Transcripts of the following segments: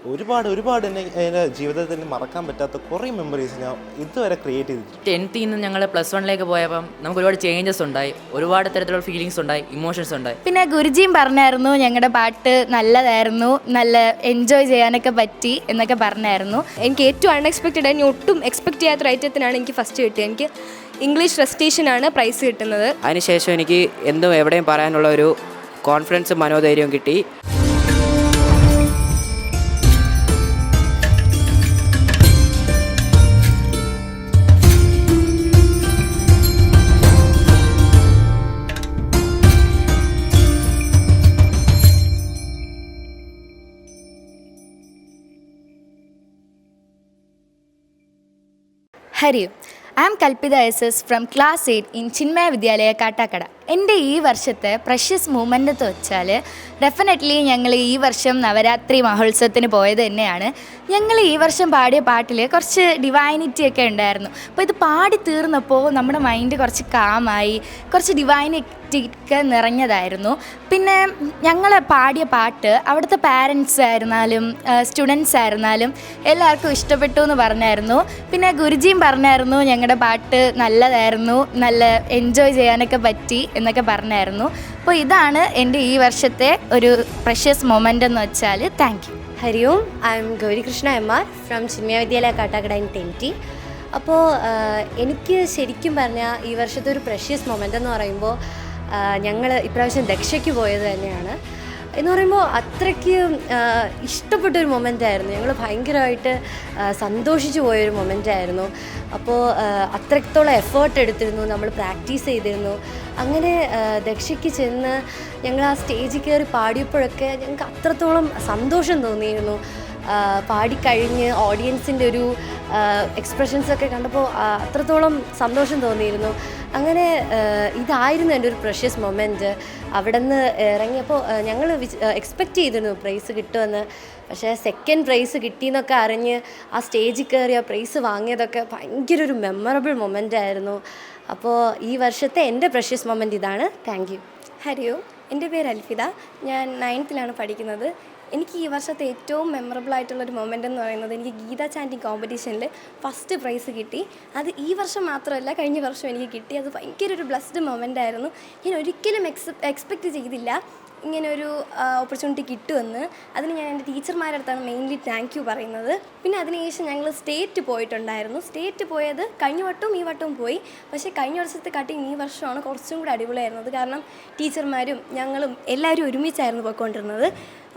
ഒരുപാട് എൻ്റെ ജീവിതത്തിൽ മറക്കാൻ പറ്റാത്ത കുറേ മെമ്മറീസ് ഞാൻ ഇതുവരെ ക്രിയേറ്റ് ചെയ്തിട്ടുണ്ട്. 10th നിന്ന് ഞങ്ങൾ +1 പോയപ്പം നമുക്ക് ഒരുപാട് ചേഞ്ചസ് ഉണ്ടായി, ഒരുപാട് തരത്തിലുള്ള ഫീലിങ്സ് ഉണ്ടായി, ഇമോഷൻസ് ഉണ്ടായി. പിന്നെ ഗുരുജിയും പറഞ്ഞായിരുന്നു ഞങ്ങളുടെ പാട്ട് നല്ലതായിരുന്നു, നല്ല എൻജോയ് ചെയ്യാനൊക്കെ പറ്റി എന്നൊക്കെ പറഞ്ഞായിരുന്നു. എനിക്ക് ഏറ്റവും അൺഎക്സ്പെക്റ്റഡ് ആയി, ഞാൻ ഒട്ടും എക്സ്പെക്ട് ചെയ്യാത്ത ഐറ്റത്തിനാണ് എനിക്ക് ഫസ്റ്റ് കിട്ടിയത്. എനിക്ക് ഇംഗ്ലീഷ് റെസിറ്റേഷനാണ് പ്രൈസ് കിട്ടുന്നത്. അതിനുശേഷം എനിക്ക് എന്തും എവിടെയും പറയാനുള്ള ഒരു കോൺഫിഡൻസും മനോധൈര്യവും കിട്ടി. Hari, I am Kalpitha SS from class 8 in Chinmaya Vidyalaya Kattakada. എൻ്റെ ഈ വർഷത്തെ പ്രഷ്യസ് മൂമെൻ്റ് എന്ന് വെച്ചാൽ ഡെഫിനറ്റ്ലി ഞങ്ങൾ ഈ വർഷം നവരാത്രി മഹോത്സവത്തിന് പോയത് തന്നെയാണ്. ഞങ്ങൾ ഈ വർഷം പാടിയ പാട്ടിൽ കുറച്ച് ഡിവൈനിറ്റി ഒക്കെ ഉണ്ടായിരുന്നു. അപ്പോൾ ഇത് പാടി തീർന്നപ്പോൾ നമ്മുടെ മൈൻഡ് കുറച്ച് കാമായി, കുറച്ച് ഡിവൈനിറ്റി ഒക്കെ നിറഞ്ഞതായിരുന്നു. പിന്നെ ഞങ്ങൾ പാടിയ പാട്ട് അവിടുത്തെ പാരൻസ് ആയിരുന്നാലും സ്റ്റുഡൻസ് ആയിരുന്നാലും എല്ലാവർക്കും ഇഷ്ടപ്പെട്ടു എന്ന് പറഞ്ഞായിരുന്നു. പിന്നെ ഗുരുജിയും പറഞ്ഞായിരുന്നു ഞങ്ങളുടെ പാട്ട് നല്ലതായിരുന്നു, നല്ല എൻജോയ് ചെയ്യാനൊക്കെ പറ്റി എന്നൊക്കെ പറഞ്ഞായിരുന്നു. അപ്പോൾ ഇതാണ് എൻ്റെ ഈ വർഷത്തെ ഒരു പ്രഷ്യസ് മൊമെൻ്റ് എന്ന് വെച്ചാൽ. Thank you. Hari Om, I am Gaurikrishna MR from Chinmaya Vidyalaya Kattakada in 10th. അപ്പോൾ എനിക്ക് ശരിക്കും പറഞ്ഞാൽ ഈ വർഷത്തെ ഒരു പ്രഷ്യസ് മൊമെൻ്റ് എന്ന് പറയുമ്പോൾ ഞങ്ങൾ ഇപ്രാവശ്യം ദക്ഷയ്ക്ക് പോയത് തന്നെയാണ്. എന്ന് പറയുമ്പോൾ അത്രയ്ക്ക് ഇഷ്ടപ്പെട്ടൊരു മൊമെൻ്റായിരുന്നു. ഞങ്ങൾ ഭയങ്കരമായിട്ട് സന്തോഷിച്ചു പോയൊരു മൊമെൻ്റായിരുന്നു. അപ്പോൾ അത്രത്തോളം എഫേർട്ട് എടുത്തിരുന്നു, നമ്മൾ പ്രാക്ടീസ് ചെയ്തിരുന്നു. അങ്ങനെ ദക്ഷയ്ക്ക് ചെന്ന് ഞങ്ങൾ ആ സ്റ്റേജിൽ കയറി പാടിയപ്പോഴൊക്കെ ഞങ്ങൾക്ക് അത്രത്തോളം സന്തോഷം തോന്നിയിരുന്നു. പാടിക്കഴിഞ്ഞ് ഓഡിയൻസിൻ്റെ ഒരു എക്സ്പ്രഷൻസൊക്കെ കണ്ടപ്പോൾ അത്രത്തോളം സന്തോഷം തോന്നിയിരുന്നു. അങ്ങനെ ഇതായിരുന്നു എൻ്റെ ഒരു പ്രഷ്യസ് മൊമെൻറ്റ്. അവിടെ നിന്ന് ഇറങ്ങിയപ്പോൾ ഞങ്ങൾ എക്സ്പെക്റ്റ് ചെയ്തിരുന്നു പ്രൈസ് കിട്ടുമെന്ന്. പക്ഷേ സെക്കൻഡ് പ്രൈസ് കിട്ടിയെന്നൊക്കെ അറിഞ്ഞ് ആ സ്റ്റേജിൽ കയറി ആ പ്രൈസ് വാങ്ങിയതൊക്കെ ഭയങ്കര ഒരു മെമ്മറബിൾ മൊമെൻ്റ് ആയിരുന്നു. അപ്പോൾ ഈ വർഷത്തെ എൻ്റെ പ്രഷ്യസ് മൊമെൻ്റ് ഇതാണ്. Thank you. ഹരി ഓം, എൻ്റെ പേര് അൽഫിദ, ഞാൻ 9th പഠിക്കുന്നത്. എനിക്ക് ഈ വർഷത്തെ ഏറ്റവും മെമ്മറബിൾ ആയിട്ടുള്ളൊരു മൊമെൻ്റ് എന്ന് പറയുന്നത് എനിക്ക് ഗീത ചാൻറ്റിങ് കോമ്പറ്റീഷനിൽ ഫസ്റ്റ് പ്രൈസ് കിട്ടി. അത് ഈ വർഷം മാത്രമല്ല, കഴിഞ്ഞ വർഷം എനിക്ക് കിട്ടി. അത് ഭയങ്കര ഒരു ബ്ലസ്ഡ് മൊമെൻ്റ് ആയിരുന്നു. ഞാൻ ഒരിക്കലും എക്സ്പെക്റ്റ് ചെയ്തില്ല ഇങ്ങനൊരു ഓപ്പർച്യൂണിറ്റി കിട്ടുമെന്ന്. അതിന് ഞാൻ എൻ്റെ ടീച്ചർമാരുടെ അടുത്താണ് മെയിൻലി താങ്ക് യു പറയുന്നത്. പിന്നെ അതിനുശേഷം ഞങ്ങൾ സ്റ്റേറ്റ് പോയിട്ടുണ്ടായിരുന്നു. സ്റ്റേറ്റ് പോയത് കഴിഞ്ഞ വട്ടവും ഈ വട്ടവും പോയി. പക്ഷേ കഴിഞ്ഞ വർഷത്തെ കാട്ടിയും ഈ വർഷമാണ് കുറച്ചും കൂടി അടിപൊളിയായിരുന്നത്. കാരണം ടീച്ചർമാരും ഞങ്ങളും എല്ലാവരും ഒരുമിച്ചായിരുന്നു പോയിക്കൊണ്ടിരുന്നത്.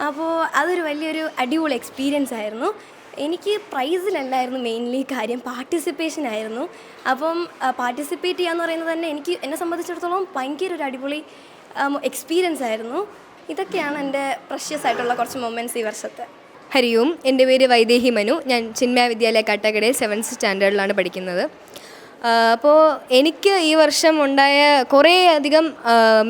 അപ്പോൾ അതൊരു വലിയൊരു അടിപൊളി എക്സ്പീരിയൻസ് ആയിരുന്നു. എനിക്ക് പ്രൈസിലല്ലായിരുന്നു മെയിൻലി കാര്യം, പാർട്ടിസിപ്പേഷൻ ആയിരുന്നു. അപ്പം പാർട്ടിസിപ്പേറ്റ് ചെയ്യാന്ന് പറയുന്നത് തന്നെ എന്നെ സംബന്ധിച്ചിടത്തോളം ഭയങ്കര ഒരു അടിപൊളി എക്സ്പീരിയൻസ് ആയിരുന്നു. ഇതൊക്കെയാണ് എൻ്റെ പ്രഷ്യസ് ആയിട്ടുള്ള കുറച്ച് മൊമെൻറ്റ്സ് ഈ വർഷത്തെ. ഹരി ഓം, എൻ്റെ പേര് വൈദേഹി മനു, ഞാൻ ചിന്മയ വിദ്യാലയ കാട്ടാക്കടയിൽ 7th സ്റ്റാൻഡേർഡിലാണ് പഠിക്കുന്നത്. അപ്പോൾ എനിക്ക് ഈ വർഷം ഉണ്ടായ കുറേ അധികം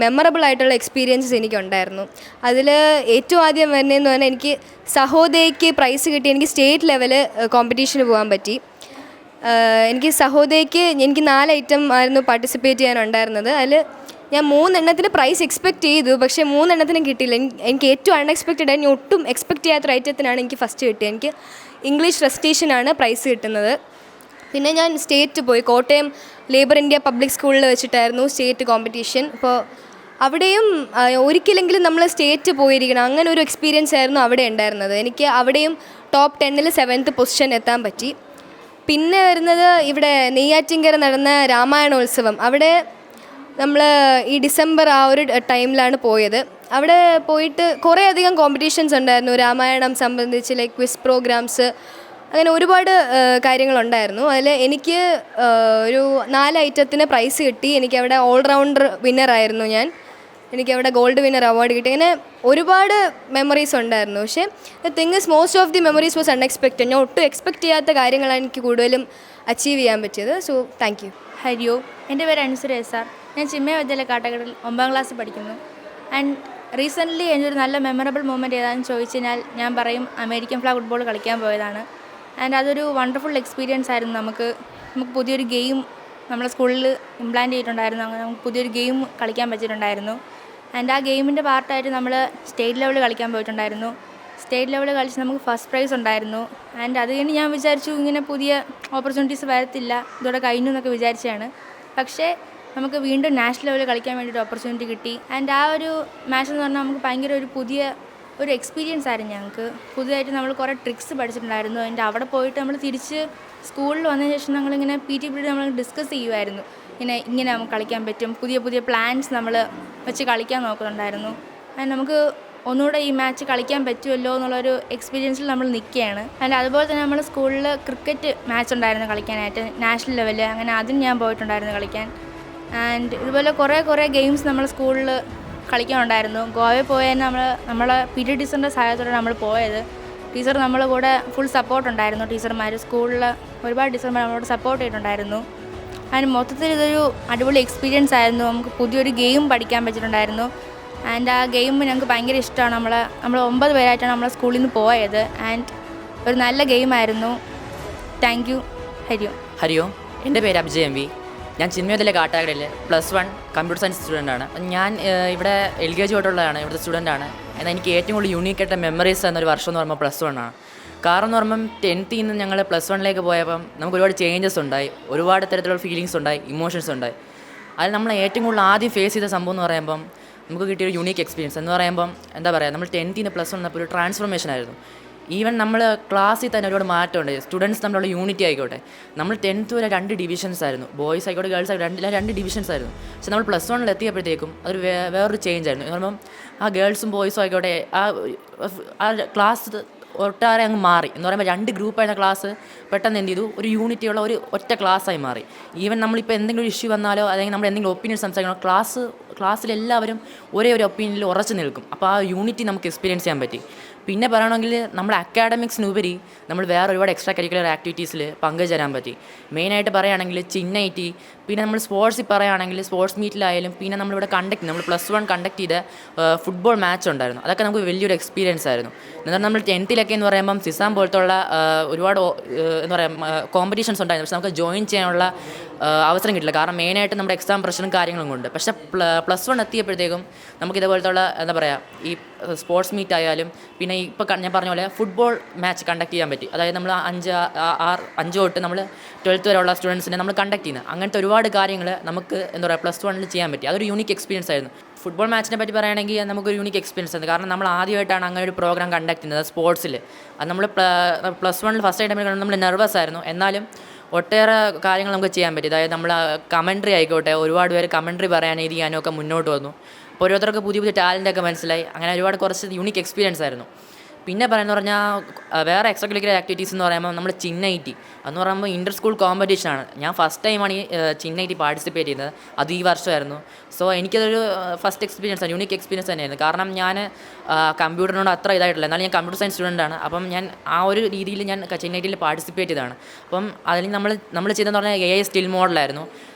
മെമ്മറബിൾ ആയിട്ടുള്ള എക്സ്പീരിയൻസസ് എനിക്കുണ്ടായിരുന്നു. അതിൽ ഏറ്റവും ആദ്യം വരുന്നതെന്ന് പറഞ്ഞാൽ എനിക്ക് സഹോദയയ്ക്ക് പ്രൈസ് കിട്ടി. എനിക്ക് സ്റ്റേറ്റ് ലെവൽ കോമ്പറ്റീഷന് പോകാൻ പറ്റി. എനിക്ക് 4 ഐറ്റം ആയിരുന്നു പാർട്ടിസിപ്പേറ്റ് ചെയ്യാനുണ്ടായിരുന്നത്. അതിൽ ഞാൻ 3 എണ്ണത്തിന് പ്രൈസ് എക്സ്പെക്റ്റ് ചെയ്തു, പക്ഷേ 3 എണ്ണത്തിനും കിട്ടിയില്ല. എനിക്ക് ഏറ്റവും അൺഎക്സ്പെക്റ്റഡ് ആയി, ഞാൻ ഒട്ടും എക്സ്പെക്റ്റ് ചെയ്യാത്ത ഐറ്റത്തിനാണ് എനിക്ക് ഫസ്റ്റ് കിട്ടിയത്. എനിക്ക് ഇംഗ്ലീഷ് റെസിറ്റേഷനാണ് പ്രൈസ് കിട്ടുന്നത്. പിന്നെ ഞാൻ സ്റ്റേറ്റ് പോയി, കോട്ടയം ലേബർ ഇന്ത്യ പബ്ലിക് സ്കൂളിൽ വെച്ചിട്ടായിരുന്നു സ്റ്റേറ്റ് കോമ്പറ്റീഷൻ. അപ്പോൾ അവിടെയും ഒരിക്കലെങ്കിലും നമ്മൾ സ്റ്റേറ്റ് പോയിരിക്കണം, അങ്ങനെ ഒരു എക്സ്പീരിയൻസ് ആയിരുന്നു അവിടെ ഉണ്ടായിരുന്നത്. എനിക്ക് അവിടെയും ടോപ്പ് 10 7th പൊസിഷൻ എത്താൻ പറ്റി. പിന്നെ വരുന്നത് ഇവിടെ നെയ്യാറ്റിൻകര നടന്ന രാമായണോത്സവം. അവിടെ നമ്മൾ ഈ ഡിസംബർ ആ ഒരു ടൈമിലാണ് പോയത്. അവിടെ പോയിട്ട് കുറേ അധികം കോമ്പറ്റീഷൻസ് ഉണ്ടായിരുന്നു രാമായണം സംബന്ധിച്ച്, ലൈക്ക് ക്വിസ് പ്രോഗ്രാംസ്, അങ്ങനെ ഒരുപാട് കാര്യങ്ങളുണ്ടായിരുന്നു. അതിൽ എനിക്ക് ഒരു 4 ഐറ്റത്തിന് പ്രൈസ് കിട്ടി. എനിക്കവിടെ ഓൾറൗണ്ടർ വിന്നറായിരുന്നു ഞാൻ. എനിക്കവിടെ ഗോൾഡ് വിന്നർ അവാർഡ് കിട്ടി. അങ്ങനെ ഒരുപാട് മെമ്മറീസ് ഉണ്ടായിരുന്നു. പക്ഷേ the thing is most of the memories was unexpected. ഞാൻ ഒട്ടും എക്സ്പെക്റ്റ് ചെയ്യാത്ത കാര്യങ്ങളാണ് എനിക്ക് കൂടുതലും അച്ചീവ് ചെയ്യാൻ പറ്റിയത്. So thank you. Hari Om, എൻ്റെ പേര് അൻസുര SR, ഞാൻ ചിന്മയ വിദ്യാലയ കാട്ടാക്കടയിൽ 9ാം ക്ലാസ്സിൽ പഠിക്കുന്നു. ആൻഡ് റീസെൻ്റ്ലി എന്നൊരു നല്ല മെമ്മറബിൾ മൊമെൻറ്റ് ഏതാണെന്ന് ചോദിച്ചു കഴിഞ്ഞാൽ ഞാൻ പറയും അമേരിക്കൻ ഫ്ലാഗ് ഫുട്ബോൾ കളിക്കാൻ പോയതാണ്. ആൻഡ് അതൊരു വണ്ടർഫുൾ എക്സ്പീരിയൻസ് ആയിരുന്നു. നമുക്ക് പുതിയൊരു ഗെയിം നമ്മളെ സ്കൂളിൽ ഇംപ്ലാൻറ്റ് ചെയ്തിട്ടുണ്ടായിരുന്നു. അങ്ങനെ നമുക്ക് പുതിയൊരു ഗെയിം കളിക്കാൻ പറ്റിയിട്ടുണ്ടായിരുന്നു. ആൻഡ് ആ ഗെയിമിൻ്റെ പാർട്ടായിട്ട് നമ്മൾ സ്റ്റേറ്റ് ലെവലിൽ കളിക്കാൻ പോയിട്ടുണ്ടായിരുന്നു. സ്റ്റേറ്റ് ലെവലിൽ കളിച്ച് നമുക്ക് ഫസ്റ്റ് പ്രൈസ് ഉണ്ടായിരുന്നു. ആൻഡ് അത് കഴിഞ്ഞ് ഞാൻ വിചാരിച്ചു ഇങ്ങനെ പുതിയ ഓപ്പർച്യൂണിറ്റീസ് വരത്തില്ല, ഇതോടെ കഴിഞ്ഞു എന്നൊക്കെ വിചാരിച്ചാണ്. പക്ഷേ നമുക്ക് വീണ്ടും നാഷണൽ ലെവലിൽ കളിക്കാൻ വേണ്ടിയിട്ട് ഓപ്പർച്യൂണിറ്റി കിട്ടി. ആൻഡ് ആ ഒരു മാച്ച് എന്ന് പറഞ്ഞാൽ നമുക്ക് ഭയങ്കര ഒരു പുതിയ ഒരു എക്സ്പീരിയൻസ് ആയിരുന്നു ഞങ്ങൾക്ക്. പുതിയതായിട്ട് നമ്മൾ കുറേ ട്രിക്സ് പഠിച്ചിട്ടുണ്ടായിരുന്നു. അതിൻ്റെ അവിടെ പോയിട്ട് നമ്മൾ തിരിച്ച് സ്കൂളിൽ വന്നതിന് ശേഷം ഞങ്ങളിങ്ങനെ PT പീരീഡ് നമ്മൾ ഡിസ്കസ് ചെയ്യുമായിരുന്നു. ഇങ്ങനെ നമുക്ക് കളിക്കാൻ പറ്റും, പുതിയ പുതിയ പ്ലാൻസ് നമ്മൾ വെച്ച് കളിക്കാൻ നോക്കുന്നുണ്ടായിരുന്നു. ആൻഡ് നമുക്ക് ഒന്നുകൂടെ ഈ മാച്ച് കളിക്കാൻ പറ്റുമല്ലോ എന്നുള്ളൊരു എക്സ്പീരിയൻസിൽ നമ്മൾ നിൽക്കുകയാണ്. ആൻഡ് അതുപോലെ തന്നെ നമ്മൾ സ്കൂളിൽ ക്രിക്കറ്റ് മാച്ച് ഉണ്ടായിരുന്നു കളിക്കാനായിട്ട്, നാഷണൽ ലെവലിൽ. അങ്ങനെ അതിന് ഞാൻ പോയിട്ടുണ്ടായിരുന്നു കളിക്കാൻ. ആൻഡ് ഇതുപോലെ കുറേ ഗെയിംസ് നമ്മൾ സ്കൂളിൽ കളിക്കാനുണ്ടായിരുന്നു. ഗോവയിൽ പോയാൽ നമ്മളെ PT ടീച്ചറിൻ്റെ സഹായത്തോടെ നമ്മൾ പോയത്. ടീച്ചർ നമ്മളെ കൂടെ ഫുൾ സപ്പോർട്ട് ഉണ്ടായിരുന്നു. ടീച്ചർമാർ സ്കൂളിൽ ഒരുപാട് ടീച്ചർമാർ നമ്മളോട് സപ്പോർട്ട് ചെയ്തിട്ടുണ്ടായിരുന്നു. അതിന് മൊത്തത്തിൽ ഇതൊരു അടിപൊളി എക്സ്പീരിയൻസ് ആയിരുന്നു. നമുക്ക് പുതിയൊരു ഗെയിം പഠിക്കാൻ പറ്റിയിട്ടുണ്ടായിരുന്നു. ആൻഡ് ആ ഗെയിം ഞങ്ങൾക്ക് ഭയങ്കര ഇഷ്ടമാണ്. നമ്മൾ 9 പേരായിട്ടാണ് നമ്മളെ സ്കൂളിൽ നിന്ന് പോയത്. ആൻഡ് ഒരു നല്ല ഗെയിമായിരുന്നു. Thank you. ഹരിയോ, എൻ്റെ പേര് അഭിജയ് MV. ഞാൻ ചിന്മയത്തിലെ കാട്ടാക്കടയിൽ +1 കമ്പ്യൂട്ടർ സയൻസ് സ്റ്റുഡൻ്റാണ്. ഞാൻ ഇവിടെ LKG തൊട്ടുള്ളതാണ്, ഇവിടുത്തെ സ്റ്റുഡൻ്റാണ്. എന്നാൽ എനിക്ക് ഏറ്റവും കൂടുതൽ യൂണീക്കായിട്ട് മെമ്മറീസ് എന്നൊരു വർഷം എന്ന് പറയുമ്പോൾ +1 ആണ്. കാരണം എന്ന് പറയുമ്പം 10th നിന്ന് ഞങ്ങൾ +1 പോയപ്പം നമുക്ക് ഒരുപാട് ചേഞ്ചസ് ഉണ്ടായി, ഒരുപാട് തരത്തിലുള്ള ഫീലിങ്സ് ഉണ്ടായി, ഇമോഷൻസ് ഉണ്ടായി. അതിൽ നമ്മൾ ഏറ്റവും കൂടുതൽ ആദ്യം ഫേസ് ചെയ്ത സംഭവം എന്ന് പറയുമ്പം നമുക്ക് കിട്ടിയൊരു യൂണീക്ക് എക്സ്പീരിയൻസ് എന്ന് പറയുമ്പം എന്താ പറയുക, നമ്മൾ 10th നിന്ന് +1 വന്നപ്പോൾ ഒരു ട്രാൻസ്ഫോർമേഷൻ ആയിരുന്നു. ഈവൻ നമ്മൾ ക്ലാസ്സിൽ തന്നെ ഒരുപാട് മാറ്റമുണ്ട്. സ്റ്റുഡൻസ് തമ്മിലുള്ള യൂണിറ്റി ആയിക്കോട്ടെ. നമ്മൾ 10th വരെ 2 ഡിവിഷൻസ് ആയിരുന്നു, ബോയ്സ് ആയിക്കോട്ടെ ഗേൾസ് ആയിക്കോട്ടെ, 2 ഡിവിഷൻസ് ആയിരുന്നു. പക്ഷെ നമ്മൾ +1 എത്തിയപ്പോഴത്തേക്കും അതൊരു വേറൊരു ചേഞ്ച് ആയിരുന്നു. കാരണം ആ ഗേൾസും ബോയ്സും ആയിക്കോട്ടെ, ആ ക്ലാസ് ഒട്ടാരെ അങ്ങ് മാറി എന്ന് പറയുമ്പോൾ 2 ഗ്രൂപ്പായിരുന്ന ക്ലാസ് പെട്ടെന്ന് എന്ത് ചെയ്തു, ഒരു യൂണിറ്റിയുള്ള ഒരു ഒറ്റ ക്ലാസ്സായി മാറി. ഈവൻ നമ്മളിപ്പോൾ എന്തെങ്കിലും ഇഷ്യൂ വന്നാലോ അല്ലെങ്കിൽ നമ്മൾ എന്തെങ്കിലും ഒപ്പീനിയൻ സംസാരിക്കണോ, ക്ലാസ്സിലെല്ലാവരും ഒരേ ഒരു ഒപ്പീനിയനിൽ ഉറച്ചു നിൽക്കും. അപ്പോൾ ആ യൂണിറ്റി നമുക്ക് എക്സ്പീരിയൻസ് ചെയ്യാൻ പറ്റി. പിന്നെ പറയണമെങ്കിൽ നമ്മുടെ അക്കാഡമിക്സിനുപരി നമ്മൾ വേറെ ഒരുപാട് എക്സ്ട്രാ കരിക്കുലർ ആക്ടിവിറ്റീസിൽ പങ്കുചേരാൻ പറ്റി. മെയിനായിട്ട് പറയുകയാണെങ്കിൽ ചിന്നൈറ്റി, പിന്നെ നമ്മൾ സ്പോർട്സിൽ പറയുകയാണെങ്കിൽ സ്പോർട്സ് മീറ്റിലായാലും, പിന്നെ നമ്മളിവിടെ നമ്മൾ +1 കണ്ടക്ട് ചെയ്ത ഫുട്ബോൾ മാച്ച് ഉണ്ടായിരുന്നു. അതൊക്കെ നമുക്ക് വലിയൊരു എക്സ്പീരിയൻസ് ആയിരുന്നു. എന്നാൽ നമ്മൾ 10th എന്ന് പറയുമ്പം സിസാം പോലത്തുള്ള ഒരുപാട് എന്താ പറയുക കോമ്പറ്റീഷൻസ് ഉണ്ടായിരുന്നു. പക്ഷെ നമുക്ക് ജോയിൻ ചെയ്യാനുള്ള അവസരം കിട്ടില്ല. കാരണം മെയിനായിട്ട് നമ്മുടെ എക്സാം പ്രഷറും കാര്യങ്ങളും കൊണ്ട്. പക്ഷേ +1 എത്തിയപ്പോഴത്തേക്കും നമുക്ക് ഇതേപോലത്തുള്ള എന്താ പറയുക ഈ സ്പോർട്സ് മീറ്റ് ആയാലും, പിന്നെ ഇപ്പോൾ ഞാൻ പറഞ്ഞ പോലെ ഫുട്ബോൾ മാച്ച് കണ്ടക്ട് ചെയ്യാൻ പറ്റി. അതായത് നമ്മൾ 5 തൊട്ട് നമ്മൾ 12th വരെയുള്ള സ്റ്റുഡൻസിനെ നമ്മൾ കണ്ടക്ട് ചെയ്യുന്നത്. അങ്ങനത്തെ ഒരുപാട് കാര്യങ്ങൾ നമുക്ക് എന്താ പറയുക +1 ചെയ്യാൻ പറ്റി. അതൊരു യൂണിക് എക്സ്പീരിയൻസ് ആയിരുന്നു. ഫുട്ബോൾ മാച്ചിനെ പറ്റി പറയുകയാണെങ്കിൽ നമുക്കൊരു യൂണിക് എക്സ്പീരിയൻസ് ആണ്. കാരണം നമ്മൾ ആദ്യമായിട്ടാണ് അങ്ങനെ ഒരു പ്രോഗ്രാം കണ്ടക്ട് ചെയ്യുന്നത് സ്പോർട്സിൽ. അത് നമ്മൾ +1 ഫസ്റ്റ് ആയിട്ട് നമ്മൾ നെർവസ് ആയിരുന്നു. എന്നാലും ഒട്ടേറെ കാര്യങ്ങൾ നമുക്ക് ചെയ്യാൻ പറ്റി. അതായത് നമ്മൾ കമൻട്രി ആയിക്കോട്ടെ, ഒരുപാട് പേര് കമൻട്രി പറയാനും ഇത് ചെയ്യാനും ഒക്കെ മുന്നോട്ട് വന്നു. അപ്പോൾ ഓരോരുത്തർക്ക് പുതിയ ടാലൻ്റൊക്കെ മനസ്സിലായി. അങ്ങനെ ഒരുപാട് കുറച്ച് യൂണിക് എക്സ്പീരിയൻസ് ആയിരുന്നു. പിന്നെ പറയുന്നത് പറഞ്ഞാൽ വേറെ എക്സ്ട്രാ കരിക്കുലർ ആക്ടിവിറ്റീസ് എന്ന് പറയുമ്പോൾ നമ്മൾ ചിന്നൈറ്റി എന്ന് പറയുമ്പോൾ ഇൻ്റർ സ്കൂൾ കോമ്പറ്റീഷനാണ്. ഞാൻ ഫസ്റ്റ് ടൈമാണ് ഈ ചിന്നൈറ്റി പാർട്ടിസിപ്പേറ്റ് ചെയ്യുന്നത്. അത് ഈ വർഷമായിരുന്നു. സോ എനിക്കതൊരു ഫസ്റ്റ് എക്സ്പീരിയൻസ് ആണ്, യൂണിക് എക്സ്പീരിയൻസ് തന്നെയായിരുന്നു. കാരണം ഞാൻ കമ്പ്യൂട്ടറിനോട് അത്ര ഇതായിട്ടില്ല, എന്നാലും ഞാൻ കമ്പ്യൂട്ടർ സയൻസ് സ്റ്റുഡൻ്റാണ്. അപ്പം ഞാൻ ആ ഒരു രീതിയിൽ ഞാൻ ചിന്നൈറ്റിയിൽ പാർട്ടിസിപ്പേറ്റ് ചെയ്തതാണ്. അപ്പം അതിൽ നമ്മൾ ചെയ്തതെന്ന് പറഞ്ഞാൽ AI സ്റ്റിൽ മോഡലായിരുന്നു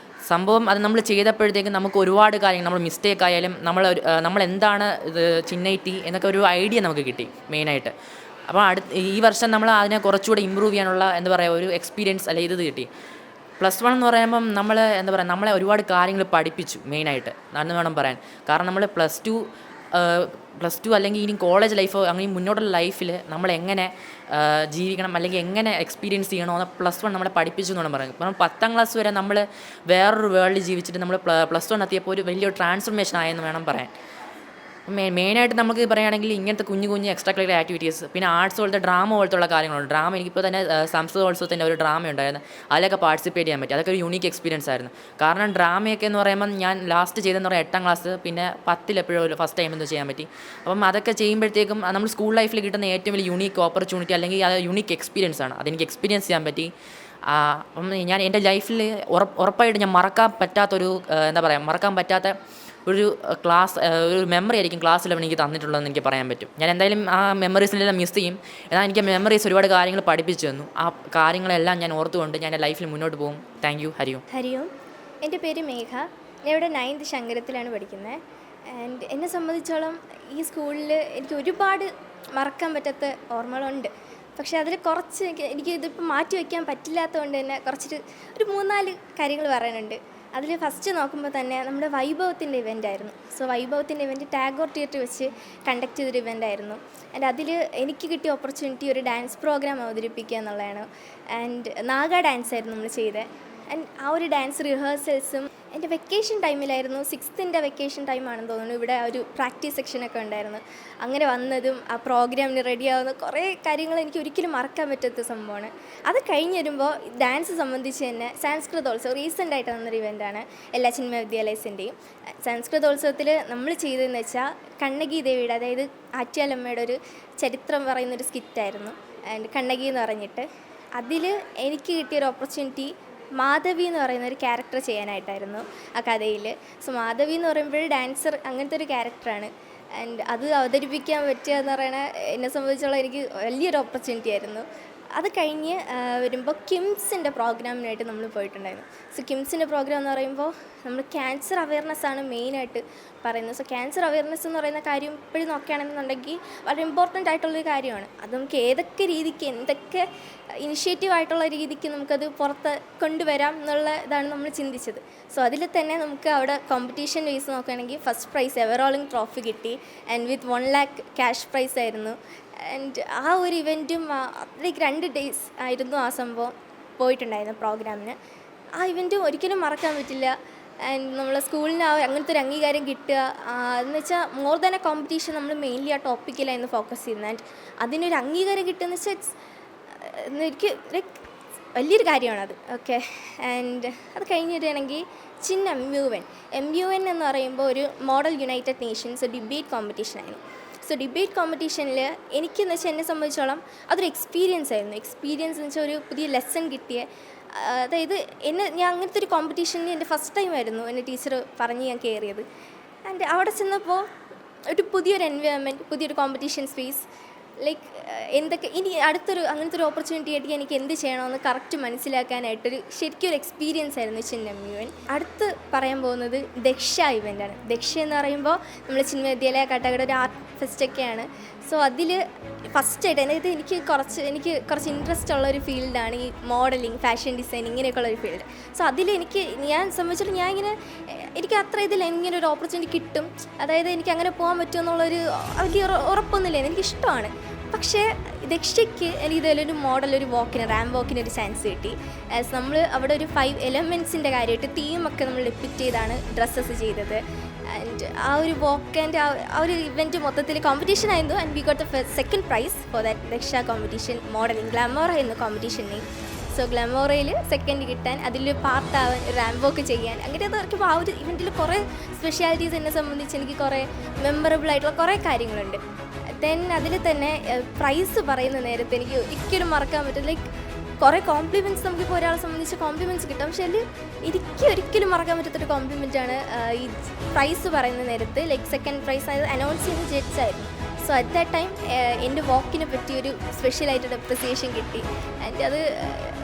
സംഭവം. അത് നമ്മൾ ചെയ്തപ്പോഴത്തേക്കും നമുക്ക് ഒരുപാട് കാര്യങ്ങൾ, നമ്മൾ മിസ്റ്റേക്ക് ആയാലും നമ്മൾ എന്താണ് ഇത് ചിന്നൈറ്റി എന്നൊക്കെ ഒരു ഐഡിയ നമുക്ക് കിട്ടി മെയിനായിട്ട്. അപ്പോൾ ഈ വർഷം നമ്മൾ അതിനെ കുറച്ചുകൂടെ ഇമ്പ്രൂവ് ചെയ്യാനുള്ള എന്താ പറയുക ഒരു എക്സ്പീരിയൻസ് അല്ലെ ഇത് കിട്ടി. +1 എന്ന് പറയുമ്പം നമ്മൾ എന്താ പറയുക നമ്മളെ ഒരുപാട് കാര്യങ്ങൾ പഠിപ്പിച്ചു മെയിനായിട്ട് എന്ന് വേണം പറയാൻ. കാരണം നമ്മൾ +2 അല്ലെങ്കിൽ ഇനി കോളേജ് ലൈഫോ അങ്ങനെ മുന്നോട്ടുള്ള ലൈഫിൽ നമ്മൾ എങ്ങനെ ജീവിക്കണം അല്ലെങ്കിൽ എങ്ങനെ എക്സ്പീരിയൻസ് ചെയ്യണമെന്ന് +1 നമ്മളെ പഠിപ്പിച്ചു എന്ന് വേണം പറയാം. കാരണം 10th ക്ലാസ് വരെ നമ്മൾ വേറൊരു വേൾഡിൽ ജീവിച്ചിട്ട് നമ്മൾ +1 എത്തിയപ്പോൾ ഒരു വലിയൊരു ട്രാൻസ്ഫോർമേഷൻ ആയെന്ന് വേണം പറയാൻ. മെയിനായിട്ട് നമുക്ക് പറയുകയാണെങ്കിൽ ഇങ്ങനത്തെ കുഞ്ഞു എക്സ്ട്രാ കരിക്കുലർ ആക്ടിവിറ്റീസ്, പിന്നെ ആർട്സ് പോലത്തെ ഡ്രാമ പോലത്തുള്ള കാര്യങ്ങളുണ്ട്. ഡ്രാമ എനിക്കിപ്പോൾ തന്നെ സംസ്കൃതോത്സവത്തിൻ്റെ ഒരു ഡ്രാമ ഉണ്ടായിരുന്നു, അതിലൊക്കെ പാർട്ടിസിപ്പേറ്റ് ചെയ്യാൻ പറ്റി. അതൊക്കെ ഒരു യൂണീക്ക് എക്സ്പീരിയൻസ് ആയിരുന്നു. കാരണം ഡ്രാമയൊക്കെ എന്ന് പറയുമ്പം ഞാൻ ലാസ്റ്റ് ചെയ്തതെന്ന് പറയുമ്പോൾ 8th ക്ലാസ്, പിന്നെ 10th എപ്പോഴും ഒരു ഫസ്റ്റ് ടൈം എന്ന് ചെയ്യാൻ പറ്റി. അപ്പം അതൊക്കെ ചെയ്യുമ്പോഴത്തേക്കും നമ്മൾ സ്കൂൾ ലൈഫിൽ കിട്ടുന്ന ഏറ്റവും വലിയ യൂണീക്ക് ഓപ്പർച്യൂണിറ്റി അല്ലെങ്കിൽ അത് യൂണീക്ക് എക്സ്പീരിയൻസ് ആണ്. അതെനിക്ക് എക്സ്പീരിയൻസ് ചെയ്യാൻ പറ്റി. അപ്പം ഞാൻ എൻ്റെ ലൈഫിൽ ഉറപ്പായിട്ട് ഞാൻ മറക്കാൻ പറ്റാത്ത ഒരു ഒരു മെമ്മറി ആയിരിക്കും ക്ലാസ് 11 എനിക്ക് തന്നിട്ടുള്ളതെന്ന് എനിക്ക് പറയാൻ പറ്റും. ഞാൻ എന്തായാലും ആ മെമ്മറീസിനെല്ലാം മിസ് ചെയ്യും. എന്നാൽ എനിക്ക് മെമ്മറീസ് ഒരുപാട് കാര്യങ്ങൾ പഠിപ്പിച്ചു തന്നു. ആ കാര്യങ്ങളെല്ലാം ഞാൻ ഓർത്തുകൊണ്ട് ഞാൻ എൻ്റെ ലൈഫിൽ മുന്നോട്ട് പോകും. Thank you. ഹരിയോം. എൻ്റെ പേര് മേഘ. ഞാൻ ഇവിടെ 9th ശങ്കരത്തിലാണ് പഠിക്കുന്നത്. ആൻഡ് എന്നെ സംബന്ധിച്ചോളം ഈ സ്കൂളിൽ എനിക്ക് ഒരുപാട് മറക്കാൻ പറ്റാത്ത ഓർമ്മകളുണ്ട്. പക്ഷേ അതിൽ കുറച്ച് എനിക്ക് ഇതിപ്പോൾ മാറ്റി വയ്ക്കാൻ പറ്റില്ലാത്തതുകൊണ്ട് തന്നെ ഒരു 3-4 കാര്യങ്ങൾ പറയാനുണ്ട്. അതിൽ ഫസ്റ്റ് നോക്കുമ്പോൾ തന്നെ നമ്മുടെ വൈഭവത്തിൻ്റെ ഇവൻ്റ് ആയിരുന്നു. സോ വൈഭവത്തിൻ്റെ ഇവൻ്റ് ടാഗോർ തിയേറ്റർ വെച്ച് കണ്ടക്ട് ചെയ്തൊരു ഇവൻ്റ് ആയിരുന്നു. ആൻഡ് അതിൽ എനിക്ക് കിട്ടിയ ഓപ്പർച്യൂണിറ്റി ഒരു ഡാൻസ് പ്രോഗ്രാം അവതരിപ്പിക്കുക എന്നുള്ളതാണ്. ആൻഡ് നാഗ ഡാൻസ് ആയിരുന്നു നമ്മൾ ചെയ്തത്. ആൻഡ് ആ ഒരു ഡാൻസ് റിഹേഴ്സൽസും എൻ്റെ വെക്കേഷൻ ടൈമിലായിരുന്നു. 6th വെക്കേഷൻ ടൈമാണെന്ന് തോന്നുന്നു. ഇവിടെ ഒരു പ്രാക്ടീസ് സെക്ഷനൊക്കെ ഉണ്ടായിരുന്നു. അങ്ങനെ വന്നതും ആ പ്രോഗ്രാമിന് റെഡിയാവുന്ന കുറേ കാര്യങ്ങൾ എനിക്ക് ഒരിക്കലും മറക്കാൻ പറ്റാത്ത സംഭവമാണ്. അത് കഴിഞ്ഞ് വരുമ്പോൾ ഡാൻസ് സംബന്ധിച്ച് തന്നെ സംസ്കൃതോത്സവം റീസെൻ്റായിട്ട് വന്നൊരു ഇവൻ്റാണ് എല്ലാ ചിന്മയ വിദ്യാലയത്തിൻ്റെയും. സംസ്കൃതോത്സവത്തിൽ നമ്മൾ ചെയ്തതെന്ന് വെച്ചാൽ കണ്ണകി ദേവിയുടെ, അതായത് ആറ്റ്യാലമ്മയുടെ ഒരു ചരിത്രം പറയുന്നൊരു സ്കിറ്റായിരുന്നു. ആൻഡ് കണ്ണകി എന്ന് പറഞ്ഞിട്ട് അതിൽ എനിക്ക് കിട്ടിയൊരു ഓപ്പർച്യൂണിറ്റി മാധവി എന്ന് പറയുന്ന ഒരു ക്യാരക്ടർ ചെയ്യാനായിട്ടായിരുന്നു ആ കഥയിൽ. സോ മാധവി എന്ന് പറയുമ്പോൾ ഡാൻസർ അങ്ങനത്തെ ഒരു ക്യാരക്ടറാണ്. ആൻഡ് അത് അവതരിപ്പിക്കാൻ പറ്റുക എന്ന് പറയുന്നത് എന്നെ സംബന്ധിച്ചുള്ള എനിക്ക് വലിയൊരു ഓപ്പർച്യൂണിറ്റി ആയിരുന്നു. അത് കഴിഞ്ഞ് വരുമ്പോൾ കിംസിൻ്റെ പ്രോഗ്രാമിനായിട്ട് നമ്മൾ പോയിട്ടുണ്ടായിരുന്നു. സോ കിംസിൻ്റെ പ്രോഗ്രാം എന്ന് പറയുമ്പോൾ നമ്മൾ ക്യാൻസർ അവയർനെസ്സാണ് മെയിനായിട്ട് പറയുന്നത്. സോ ക്യാൻസർ അവയർനെസ് എന്ന് പറയുന്ന കാര്യം ഇപ്പോഴും നോക്കുകയാണെന്നുണ്ടെങ്കിൽ വളരെ ഇമ്പോർട്ടൻ്റ് ആയിട്ടുള്ളൊരു കാര്യമാണ്. അത് നമുക്ക് ഏതൊക്കെ രീതിക്ക് എന്തൊക്കെ ഇനിഷ്യേറ്റീവ് ആയിട്ടുള്ള രീതിക്ക് നമുക്കത് പുറത്ത് കൊണ്ടുവരാം എന്നുള്ള ഇതാണ് നമ്മൾ ചിന്തിച്ചത്. സോ അതിൽ തന്നെ നമുക്ക് അവിടെ കോമ്പറ്റീഷൻ വൈസ് നോക്കുകയാണെങ്കിൽ ഫസ്റ്റ് പ്രൈസ് എവറോളിംഗ് ട്രോഫി കിട്ടി. And with 1 lakh cash prize ആയിരുന്നു. ആൻഡ് ആ ഒരു ഇവൻറ്റും അതിലേക്ക് 2 days ആയിരുന്നു ആ സംഭവം പോയിട്ടുണ്ടായിരുന്നു പ്രോഗ്രാമിന്. ആ ഇവൻറ്റും ഒരിക്കലും മറക്കാൻ പറ്റില്ല. ആൻഡ് നമ്മളെ സ്കൂളിന് അങ്ങനത്തെ ഒരു അംഗീകാരം കിട്ടുക എന്ന് വെച്ചാൽ മോർ ദാൻ എ കോമ്പറ്റീഷൻ നമ്മൾ മെയിൻലി ആ ടോപ്പിക്കിലായിരുന്നു ഫോക്കസ് ചെയ്യുന്നത്. ആൻഡ് അതിനൊരു അംഗീകാരം കിട്ടുകയെന്ന് വെച്ചാൽ എനിക്ക് ലൈക്ക് വലിയൊരു കാര്യമാണത്. ഓക്കെ. ആൻഡ് അത് കഴിഞ്ഞിട്ടാണെങ്കിൽ MUN എന്ന് പറയുമ്പോൾ ഒരു മോഡൽ യുണൈറ്റഡ് നേഷൻസ് ഡിബേറ്റ് കോമ്പറ്റീഷനായിരുന്നു. സോ ഡിബേറ്റ് കോമ്പറ്റീഷനിൽ എനിക്കെന്ന് വെച്ചാൽ എന്നെ സംബന്ധിച്ചോളം അതൊരു എക്സ്പീരിയൻസ് ആയിരുന്നു. എക്സ്പീരിയൻസ് എന്ന് വെച്ചാൽ ഒരു പുതിയ ലെസൺ കിട്ടിയ, അതായത് ഞാൻ അങ്ങനത്തെ ഒരു കോമ്പറ്റീഷനിൽ എൻ്റെ ഫസ്റ്റ് ടൈം ആയിരുന്നു എന്നെ ടീച്ചർ പറഞ്ഞ് ഞാൻ കയറിയത്. ആൻഡ് അവിടെ ചെന്നപ്പോൾ ഒരു പുതിയൊരു എൻവയോൺമെൻറ്റ്, പുതിയൊരു കോമ്പറ്റീഷൻ സ്പേസ്, ലൈക്ക് എന്തൊക്കെ ഇനി അങ്ങനത്തെ ഒരു ഓപ്പർച്യൂണിറ്റി ആയിട്ട് എനിക്ക് എന്ത് ചെയ്യണമെന്ന് കറക്റ്റ് മനസ്സിലാക്കാനായിട്ടൊരു ശരിക്കും ഒരു എക്സ്പീരിയൻസ് ആയിരുന്നു MUN. അടുത്ത് പറയാൻ പോകുന്നത് ദക്ഷ ഇവൻ്റാണ്. ദക്ഷ എന്ന് പറയുമ്പോൾ നമ്മൾ ചിന്മയ വിദ്യാലയ കാട്ടാക്കട ഒരു ആർട്ട് ഫെസ്റ്റൊക്കെയാണ്. സോ അതിൽ ഫസ്റ്റായിട്ട് അതായത് എനിക്ക് കുറച്ച് ഇൻട്രസ്റ്റ് ഉള്ളൊരു ഫീൽഡാണ് ഈ മോഡലിംഗ്, ഫാഷൻ ഡിസൈനിങ്, ഇങ്ങനെയൊക്കെയുള്ളൊരു ഫീൽഡ്. സോ അതിൽ ഞാൻ സംബന്ധിച്ചിട്ട് എനിക്ക് അത്ര ഇതിൽ ഇങ്ങനെ ഒരു ഓപ്പർച്യൂണിറ്റി കിട്ടും, അതായത് എനിക്ക് അങ്ങനെ പോകാൻ പറ്റുമെന്നുള്ളൊരു വലിയ ഉറപ്പൊന്നുമില്ല. എനിക്കിഷ്ടമാണ്. പക്ഷേ ദക്ഷയ്ക്ക് എനിക്ക് ഇതുപോലൊരു മോഡൽ, ഒരു റാം വോക്കിന് ഒരു ചാൻസ് കിട്ടി. ആസ് നമ്മൾ അവിടെ ഒരു 5 elements കാര്യമായിട്ട് തീമൊക്കെ നമ്മൾ ഡെപ്പിക്റ്റ് ചെയ്താണ് ഡ്രസ്സസ് ചെയ്തത്. ആൻഡ് ആ ഒരു വോക്ക് ആൻഡ് ആ ഒരു ഇവൻറ്റ് മൊത്തത്തിൽ കോമ്പറ്റീഷൻ ആയിരുന്നു. And we got the second prize for that Daksha competition modelling. Glamora ആയിരുന്നു കോമ്പറ്റീഷൻ നെയിം. സോ ഗ്ലാമോറയിൽ സെക്കൻഡ് കിട്ടാൻ, അതിൽ പാർട്ടാവാൻ, റാം വോക്ക് ചെയ്യാൻ, അങ്ങനെ അത് നോക്കുമ്പോൾ ആ ഒരു ഇവൻറ്റിൽ കുറേ സ്പെഷ്യാലിറ്റീസ് എന്നെ സംബന്ധിച്ച് എനിക്ക് കുറേ മെമ്മറബിൾ ആയിട്ടുള്ള കുറേ കാര്യങ്ങളുണ്ട്. ദെൻ അതിൽ തന്നെ പ്രൈസ് പറയുന്ന നേരത്തെ എനിക്ക് ഒരിക്കലും മറക്കാൻ പറ്റും. ലൈക്ക് കുറേ കോംപ്ലിമെൻറ്റ്സ് നമുക്കിപ്പോൾ ഒരാളെ സംബന്ധിച്ച് കോംപ്ലിമെൻറ്റ്സ് കിട്ടും. പക്ഷേ അതിൽ എനിക്ക് ഒരിക്കലും മറക്കാൻ പറ്റാത്തൊരു കോംപ്ലിമെൻറ്റാണ് ഈ പ്രൈസ് പറയുന്ന നേരത്ത്. ലൈക്ക് സെക്കൻഡ് പ്രൈസ് ആയത് അനൗൺസ് ചെയ്യുന്ന ജഡ്ജായിരുന്നു. സോ അറ്റ് ദാറ്റ് ടൈം എൻ്റെ വോക്കിനെ പറ്റിയൊരു സ്പെഷ്യലായിട്ടൊരു അപ്രിസിയേഷൻ കിട്ടി. ആൻഡ് അത്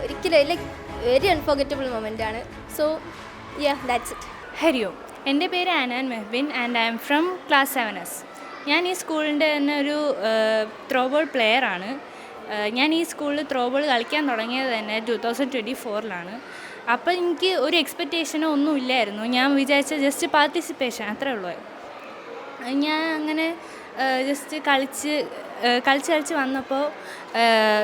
ഒരിക്കലും ലൈക്ക് വെരി അൺഫോർഗറ്റബിൾ മൊമെൻ്റാണ്. So that's it. Hari Om. എൻ്റെ പേര് Anan Mehbin and I am from class 7S. ഞാൻ ഈ സ്കൂളിൻ്റെ തന്നെ ഒരു ത്രോബോൾ പ്ലെയറാണ്. ഞാൻ ഈ സ്കൂളിൽ ത്രോബോൾ കളിക്കാൻ തുടങ്ങിയത് തന്നെ 2024 അപ്പോൾ എനിക്ക് ഒരു എക്സ്പെക്റ്റേഷനോ ഒന്നും ഇല്ലായിരുന്നു. ഞാൻ വിചാരിച്ച ജസ്റ്റ് പാർട്ടിസിപ്പേഷൻ അത്രേ ഉള്ളൂ. ഞാൻ അങ്ങനെ ജസ്റ്റ് കളിച്ച് വന്നപ്പോൾ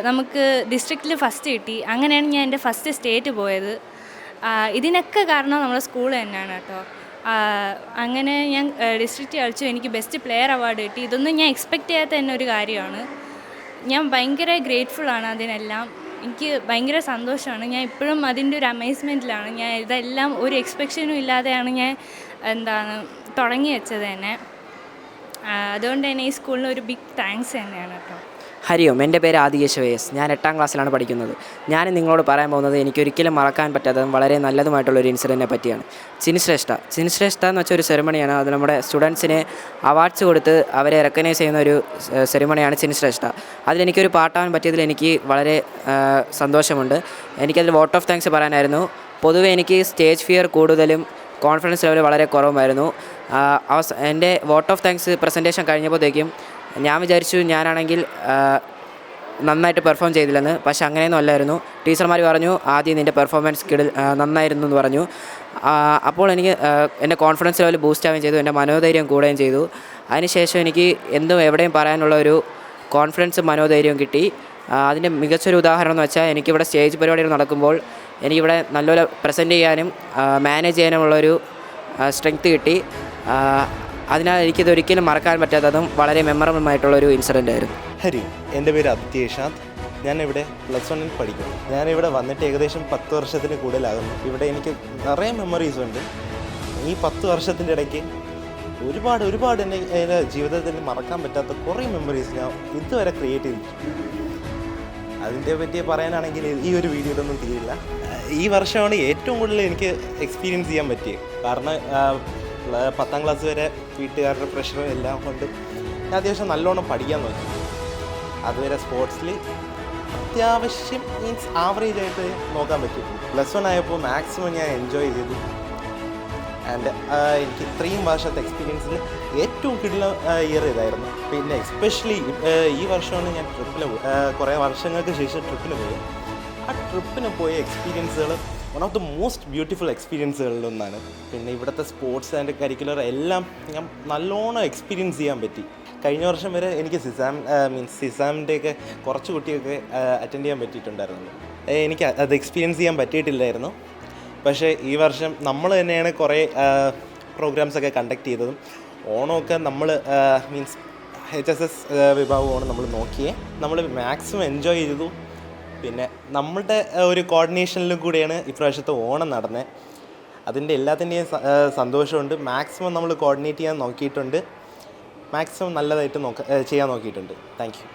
നമുക്ക് ഡിസ്ട്രിക്റ്റിൽ ഫസ്റ്റ് കിട്ടി. അങ്ങനെയാണ് ഞാൻ എൻ്റെ ഫസ്റ്റ് സ്റ്റേറ്റ് പോയത്. ഇതിനൊക്കെ കാരണം നമ്മുടെ സ്കൂൾ തന്നെയാണ് കേട്ടോ. അങ്ങനെ ഞാൻ ഡിസ്ട്രിക്റ്റ് കളിച്ചു, എനിക്ക് ബെസ്റ്റ് പ്ലെയർ അവാർഡ് കിട്ടി. ഇതൊന്നും ഞാൻ എക്സ്പെക്റ്റ് ചെയ്യാത്ത തന്നെ ഒരു കാര്യമാണ്. ഞാൻ ഭയങ്കര ഗ്രേറ്റ്ഫുള്ളാണ് അതിനെല്ലാം. എനിക്ക് ഭയങ്കര സന്തോഷമാണ്. ഞാൻ ഇപ്പോഴും അതിൻ്റെ ഒരു അമേസ്മെൻറ്റിലാണ്. ഞാൻ ഇതെല്ലാം ഒരു എക്സ്പെക്ഷനും ഇല്ലാതെയാണ് ഞാൻ തുടങ്ങി വെച്ചത് തന്നെ. അതുകൊണ്ട് തന്നെ ഈ സ്കൂളിന് ഒരു ബിഗ് താങ്ക്സ് തന്നെയാണ് കേട്ടോ. ഹരി ഓം. എൻ്റെ പേര് ആദികേശ്. ഞാൻ 8ാം ക്ലാസ്സിലാണ് പഠിക്കുന്നത്. ഞാൻ നിങ്ങളോട് പറയാൻ പോകുന്നത് എനിക്കൊരിക്കലും മറക്കാൻ പറ്റാത്തതും വളരെ നല്ലതുമായിട്ടുള്ളൊരു ഇൻസിഡൻറ്റിനെ പറ്റിയാണ്. ചിനിശ്രേഷ്ഠ എന്ന് വെച്ച ഒരു സെറിമണിയാണ്. അത് നമ്മുടെ സ്റ്റുഡൻസിന് അവാർഡ്സ് കൊടുത്ത് അവരെ റെക്കഗ്നൈസ് ചെയ്യുന്ന ഒരു സെറിമണിയാണ് ചിനിശ്രേഷ്ഠ. അതിലെനിക്കൊരു പാട്ടാവാൻ പറ്റിയതിൽ എനിക്ക് വളരെ സന്തോഷമുണ്ട്. എനിക്കതിൽ വോട്ട് ഓഫ് താങ്ക്സ് പറയാനായിരുന്നു. പൊതുവെ എനിക്ക് സ്റ്റേജ് ഫിയർ കൂടുതലും കോൺഫിഡൻസ് ലെവൽ വളരെ കുറവുമായിരുന്നു. എൻ്റെ വോട്ട് ഓഫ് താങ്ക്സ് പ്രസൻറ്റേഷൻ കഴിഞ്ഞപ്പോഴത്തേക്കും ഞാൻ വിചാരിച്ചു ഞാനാണെങ്കിൽ നന്നായിട്ട് പെർഫോം ചെയ്തില്ലെന്ന്. പക്ഷേ അങ്ങനെയൊന്നും അല്ലായിരുന്നു. ടീച്ചർമാർ പറഞ്ഞു ആദ്യം നിൻ്റെ പെർഫോമൻസ് നന്നായിരുന്നു എന്ന് പറഞ്ഞു. അപ്പോൾ എനിക്ക് എൻ്റെ കോൺഫിഡൻസ് ലെവൽ ബൂസ്റ്റ് ആവുകയും ചെയ്തു, എൻ്റെ മനോധൈര്യം കൂടുകയും ചെയ്തു. അതിനുശേഷം എനിക്ക് എന്തും എവിടെയും പറയാനുള്ള ഒരു കോൺഫിഡൻസും മനോധൈര്യവും കിട്ടി. അതിൻ്റെ മികച്ചൊരു ഉദാഹരണം എന്ന് വെച്ചാൽ എനിക്കിവിടെ സ്റ്റേജ് പരിപാടികൾ നടക്കുമ്പോൾ എനിക്കിവിടെ നല്ലപോലെ പ്രസൻറ്റ് ചെയ്യാനും മാനേജ് ചെയ്യാനുമുള്ളൊരു സ്ട്രെങ്ത് കിട്ടി. അതിനാൽ എനിക്കിതൊരിക്കലും മറക്കാൻ പറ്റാത്തതും വളരെ മെമ്മറബിളുമായിട്ടുള്ളൊരു ഇൻസിഡൻ്റ് ആയിരുന്നു. ഹരി, എൻ്റെ പേര് അദ്യേഷാന്ത്. ഞാനിവിടെ +1 പഠിക്കുന്നു. ഞാനിവിടെ വന്നിട്ട് ഏകദേശം 10 വർഷത്തിന് കൂടുതലാകുന്നു. ഇവിടെ എനിക്ക് നിറയെ മെമ്മറീസ് ഉണ്ട്. ഈ 10 വർഷത്തിൻ്റെ ഇടയ്ക്ക് ഒരുപാട് എൻ്റെ ജീവിതത്തിൽ മറക്കാൻ പറ്റാത്ത കുറേ മെമ്മറീസ് ഞാൻ ഇതുവരെ ക്രിയേറ്റ് ചെയ്തിട്ടുണ്ട്. അതിൻ്റെ പറ്റി പറയാനാണെങ്കിൽ ഈ ഒരു വീഡിയോയിലൊന്നും തീരില്ല. ഈ വർഷമാണ് ഏറ്റവും കൂടുതൽ എനിക്ക് എക്സ്പീരിയൻസ് ചെയ്യാൻ പറ്റിയത്. കാരണം 10ാം ക്ലാസ് വരെ വീട്ടുകാരുടെ പ്രഷറും എല്ലാം കൊണ്ട് ഞാൻ അത്യാവശ്യം നല്ലോണം പഠിക്കാൻ നോക്കി. അതുവരെ സ്പോർട്സിൽ അത്യാവശ്യം മീൻസ് ആവറേജ് ആയിട്ട് നോക്കാൻ പറ്റിയിട്ടുണ്ട്. +1 ആയപ്പോൾ മാക്സിമം ഞാൻ എൻജോയ് ചെയ്തു. ആൻഡ് എനിക്ക് ഇത്രയും വർഷത്തെ എക്സ്പീരിയൻസിൽ ഏറ്റവും കിട്ടുന്ന ഇയർ ഇതായിരുന്നു. പിന്നെ എസ്പെഷ്യലി ഈ വർഷമാണ് ഞാൻ ട്രിപ്പിന് പോയി. കുറേ വർഷങ്ങൾക്ക് ശേഷം ട്രിപ്പിന് പോയി. ആ ട്രിപ്പിന് പോയ എക്സ്പീരിയൻസുകൾ one of the most beautiful എക്സ്പീരിയൻസുകളിലൊന്നാണ്. പിന്നെ ഇവിടുത്തെ സ്പോർട്സ് ആൻഡ് കരിക്കുലർ എല്ലാം ഞാൻ നല്ലോണം എക്സ്പീരിയൻസ് ചെയ്യാൻ പറ്റി. കഴിഞ്ഞ വർഷം വരെ എനിക്ക് സിസാമിൻ്റെയൊക്കെ കുറച്ച് കുട്ടിയൊക്കെ അറ്റൻഡ് ചെയ്യാൻ പറ്റിയിട്ടുണ്ടായിരുന്നു. എനിക്ക് അത് എക്സ്പീരിയൻസ് ചെയ്യാൻ പറ്റിയിട്ടില്ലായിരുന്നു. പക്ഷേ ഈ വർഷം നമ്മൾ തന്നെയാണ് കുറേ പ്രോഗ്രാംസൊക്കെ കണ്ടക്ട് ചെയ്തതും. ഓണമൊക്കെ നമ്മൾ HSS വിഭാഗമാണ് നമ്മൾ നോക്കിയേ. നമ്മൾ മാക്സിമം എൻജോയ് ചെയ്തു. പിന്നെ നമ്മളുടെ ഒരു കോർഡിനേഷനിലും കൂടിയാണ് ഇപ്രാവശ്യത്തെ ഓണം നടന്നത്. അതിൻ്റെ എല്ലാത്തിൻ്റെയും സന്തോഷമുണ്ട്. മാക്സിമം നമ്മൾ കോർഡിനേറ്റ് ചെയ്യാൻ നോക്കിയിട്ടുണ്ട്. മാക്സിമം നല്ലതായിട്ട് ചെയ്യാൻ നോക്കിയിട്ടുണ്ട്. Thank you.